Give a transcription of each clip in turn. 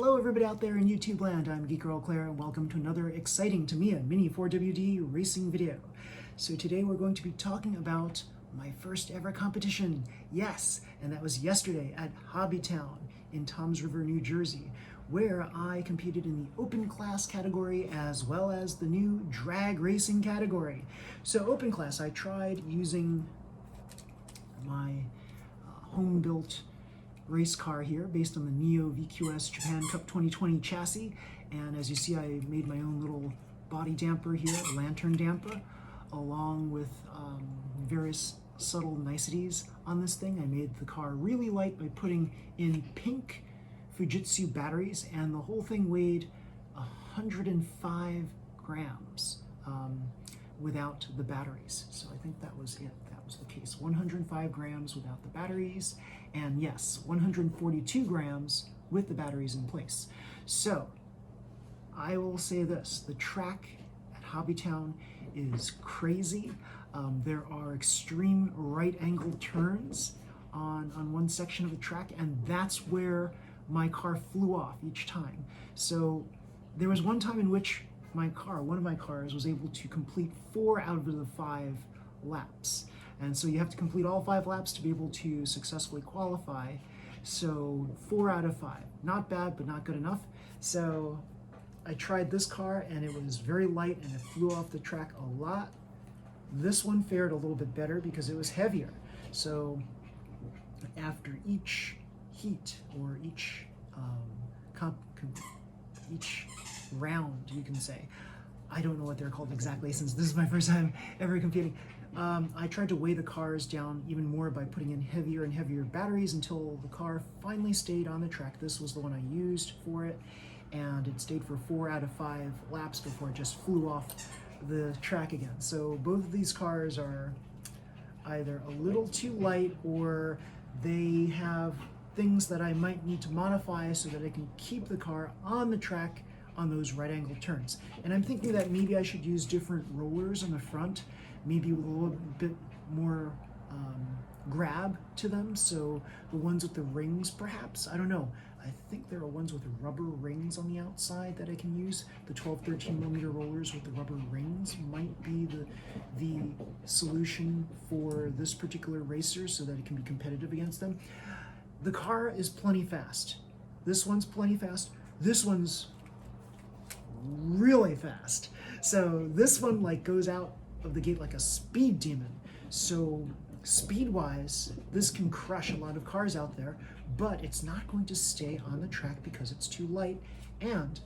Hello everybody out there in YouTube land, I'm Geek Girl Claire and welcome to another exciting Tamiya Mini 4WD racing video. So today we're going to be talking about my first ever competition, yes, and that was yesterday at Hobbytown in Toms River, New Jersey, where I competed in the open class category as well as the new drag racing category. So open class, I tried using my home-built race car here based on the Neo VQS Japan Cup 2020 chassis, and as you see I made my own little body damper here, a lantern damper, along with various subtle niceties on this thing. I made the car really light by putting in pink Fujitsu batteries, and the whole thing weighed 105 grams without the batteries. So I think that was it. That was the case. 105 grams without the batteries, and yes, 142 grams with the batteries in place. So I will say this, the track at Hobbytown is crazy. There are extreme right angle turns on one section of the track, and that's where my car flew off each time. So there was one time in which one of my cars was able to complete 4 out of the 5 laps. And so you have to complete all 5 laps to be able to successfully qualify. So 4 out of 5, not bad, but not good enough. So I tried this car and it was very light and it flew off the track a lot. This one fared a little bit better because it was heavier. So after each heat or each round, you can say, I don't know what they're called exactly since this is my first time ever competing. I tried to weigh the cars down even more by putting in heavier and heavier batteries until the car finally stayed on the track. This was the one I used for it, and it stayed for 4 out of 5 laps before it just flew off the track again. So both of these cars are either a little too light, or they have things that I might need to modify so that I can keep the car on the track on those right angle turns. And I'm thinking that maybe I should use different rollers on the front, maybe with a little bit more grab to them. So the ones with the rings, perhaps, I don't know. I think there are ones with rubber rings on the outside that I can use. The 12-13 millimeter rollers with the rubber rings might be the solution for this particular racer so that it can be competitive against them. The car is plenty fast. This one's plenty fast. This one's really fast. So this one like goes out of the gate like a speed demon. So speed-wise, this can crush a lot of cars out there, but it's not going to stay on the track because it's too light. And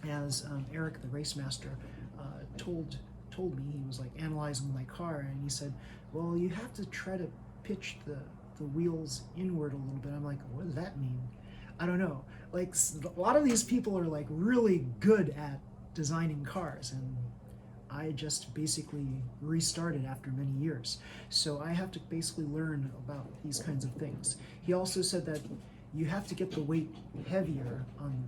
as Eric, the race master, told me, he was like analyzing my car, and he said, well, you have to try to pitch the wheels inward a little bit. I'm like, what does that mean? I don't know. Like, a lot of these people are like really good at designing cars, and I just basically restarted after many years. So I have to basically learn about these kinds of things. He also said that you have to get the weight heavier on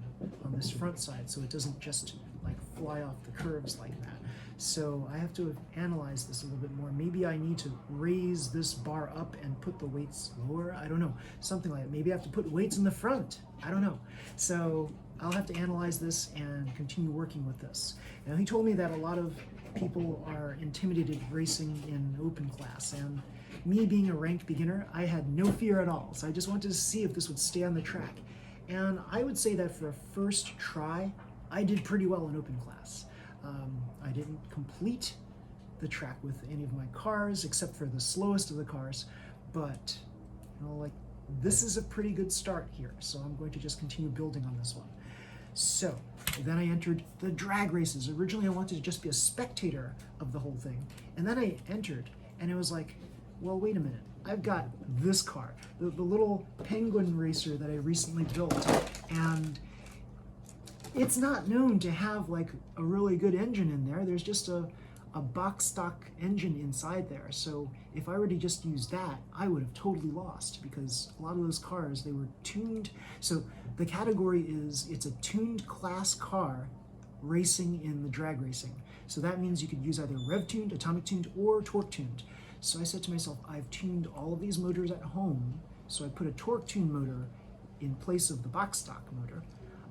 this front side so it doesn't just like fly off the curves like that. So I have to analyze this a little bit more. Maybe I need to raise this bar up and put the weights lower. I don't know, something like that. Maybe I have to put weights in the front. I don't know. So I'll have to analyze this and continue working with this. Now, he told me that a lot of people are intimidated racing in open class, and me being a ranked beginner, I had no fear at all. So I just wanted to see if this would stay on the track. And I would say that for a first try, I did pretty well in open class. I didn't complete the track with any of my cars except for the slowest of the cars, but you know, like, this is a pretty good start here. So I'm going to just continue building on this one. So then I entered the drag races. Originally I wanted to just be a spectator of the whole thing, and then I entered and it was like, well, wait a minute, I've got this car, the little penguin racer that I recently built, and it's not known to have like a really good engine in there. There's just a box stock engine inside there. So if I were to just use that, I would have totally lost, because a lot of those cars, they were tuned. So the category is, it's a tuned class car racing in the drag racing. So that means you could use either rev tuned, atomic tuned, or torque tuned. So I said to myself, I've tuned all of these motors at home. So I put a torque tuned motor in place of the box stock motor.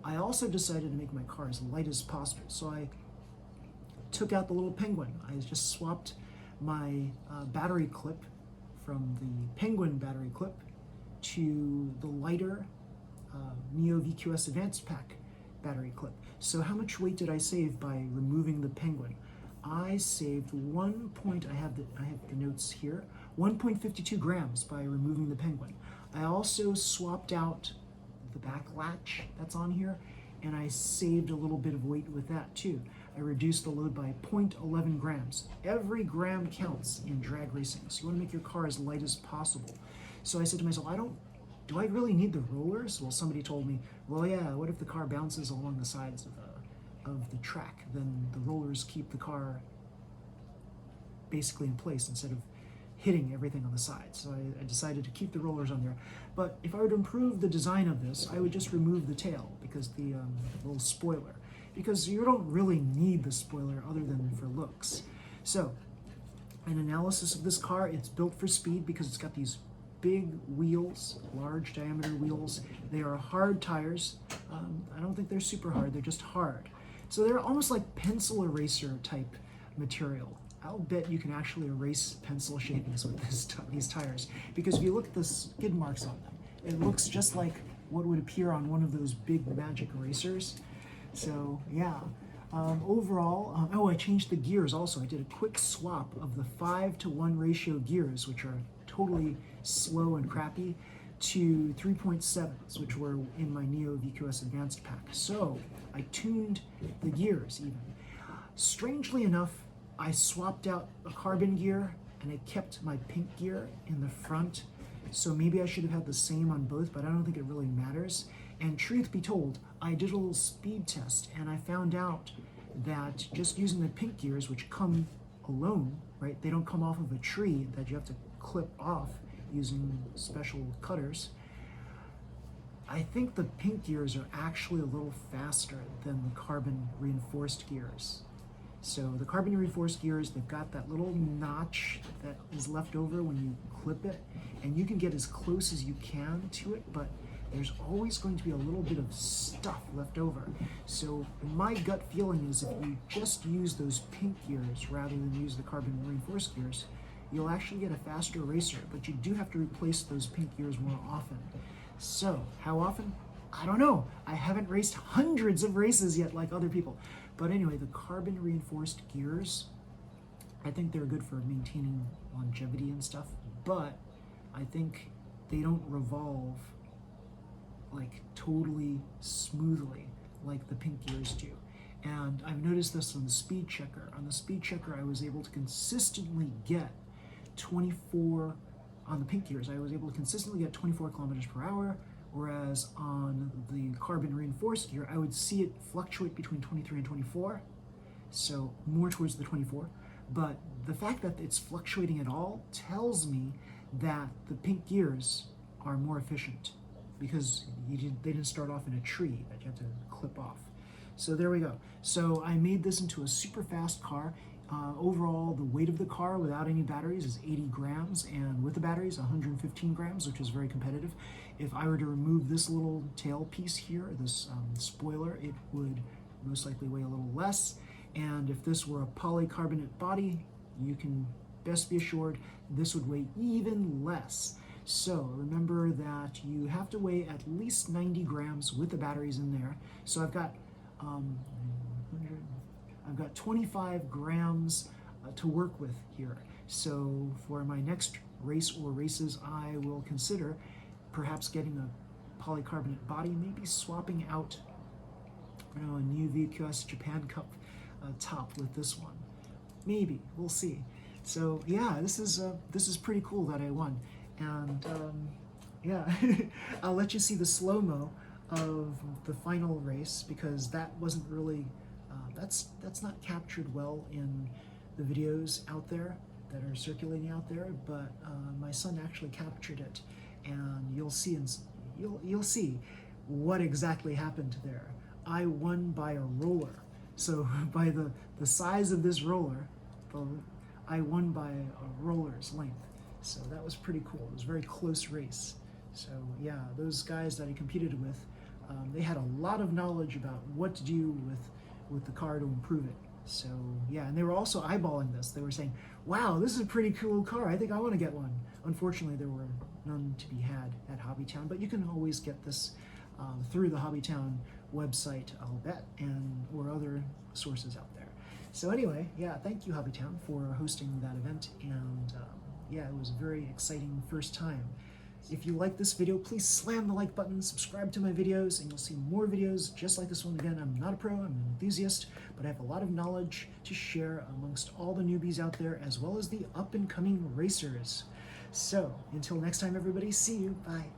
I also decided to make my car as light as possible. So I took out the little Penguin. I just swapped my battery clip from the Penguin battery clip to the lighter Neo VQS Advanced Pack battery clip. So how much weight did I save by removing the Penguin? I saved I have the notes here, 1.52 grams by removing the Penguin. I also swapped out the back latch that's on here, and I saved a little bit of weight with that too. I reduced the load by 0.11 grams. Every gram counts in drag racing, so you want to make your car as light as possible. So I said to myself, do I really need the rollers? Well, somebody told me, well, yeah, what if the car bounces along the sides of the track? Then the rollers keep the car basically in place instead of hitting everything on the sides. So I decided to keep the rollers on there. But if I were to improve the design of this, I would just remove the tail, because the little spoiler, because you don't really need the spoiler other than for looks. So an analysis of this car, it's built for speed because it's got these big wheels, large diameter wheels. They are hard tires. I don't think they're super hard, they're just hard. So they're almost like pencil eraser type material. I'll bet you can actually erase pencil shavings with these tires, because if you look at the skid marks on them, it looks just like what would appear on one of those big magic erasers. So yeah, overall, oh, I changed the gears also. I did a quick swap of the 5:1 ratio gears, which are totally slow and crappy, to 3.7s, which were in my Neo VQS Advanced Pack. So I tuned the gears even. Strangely enough, I swapped out a carbon gear and I kept my pink gear in the front. So maybe I should have had the same on both, but I don't think it really matters. And truth be told, I did a little speed test and I found out that just using the pink gears, which come alone, right? They don't come off of a tree that you have to clip off using special cutters. I think the pink gears are actually a little faster than the carbon reinforced gears. So the carbon reinforced gears, they've got that little notch that is left over when you clip it, and you can get as close as you can to it, but there's always going to be a little bit of stuff left over. So my gut feeling is if you just use those pink gears rather than use the carbon reinforced gears, you'll actually get a faster racer, but you do have to replace those pink gears more often. So how often? I don't know. I haven't raced hundreds of races yet like other people. But anyway, the carbon reinforced gears, I think they're good for maintaining longevity and stuff, but I think they don't revolve like totally smoothly like the pink gears do. And I've noticed this on the speed checker. On the speed checker, I was able to consistently get 24, on the pink gears, I was able to consistently get 24 kilometers per hour, whereas on the carbon reinforced gear, I would see it fluctuate between 23 and 24, so more towards the 24. But the fact that it's fluctuating at all tells me that the pink gears are more efficient, because they didn't start off in a tree that you have to clip off. So there we go. So I made this into a super fast car. Overall, the weight of the car without any batteries is 80 grams, and with the batteries, 115 grams, which is very competitive. If I were to remove this little tail piece here, this spoiler, it would most likely weigh a little less. And if this were a polycarbonate body, you can best be assured this would weigh even less. So remember that you have to weigh at least 90 grams with the batteries in there. So I've got 25 grams to work with here. So for my next race or races, I will consider perhaps getting a polycarbonate body, maybe swapping out a new VQS Japan Cup top with this one. Maybe, we'll see. So yeah, this is pretty cool that I won. And yeah, I'll let you see the slow-mo of the final race, because that wasn't really, that's not captured well in the videos out there that are circulating out there, but my son actually captured it, and you'll see what exactly happened there. I won by a roller. So by the size of this roller, I won by a roller's length. So that was pretty cool. It was a very close race. So yeah, those guys that I competed with they had a lot of knowledge about what to do with the car to improve it. So yeah, and they were also eyeballing this. They were saying, wow, this is a pretty cool car. I think I want to get one. Unfortunately, there were none to be had at Hobbytown, but you can always get this through the Hobbytown website, I'll bet, and or other sources out there. So anyway, yeah, thank you Hobbytown for hosting that event, and yeah, it was a very exciting first time. If you like this video, please slam the like button, subscribe to my videos, and you'll see more videos just like this one. Again, I'm not a pro, I'm an enthusiast, but I have a lot of knowledge to share amongst all the newbies out there, as well as the up-and-coming racers. So, until next time, everybody, see you, bye.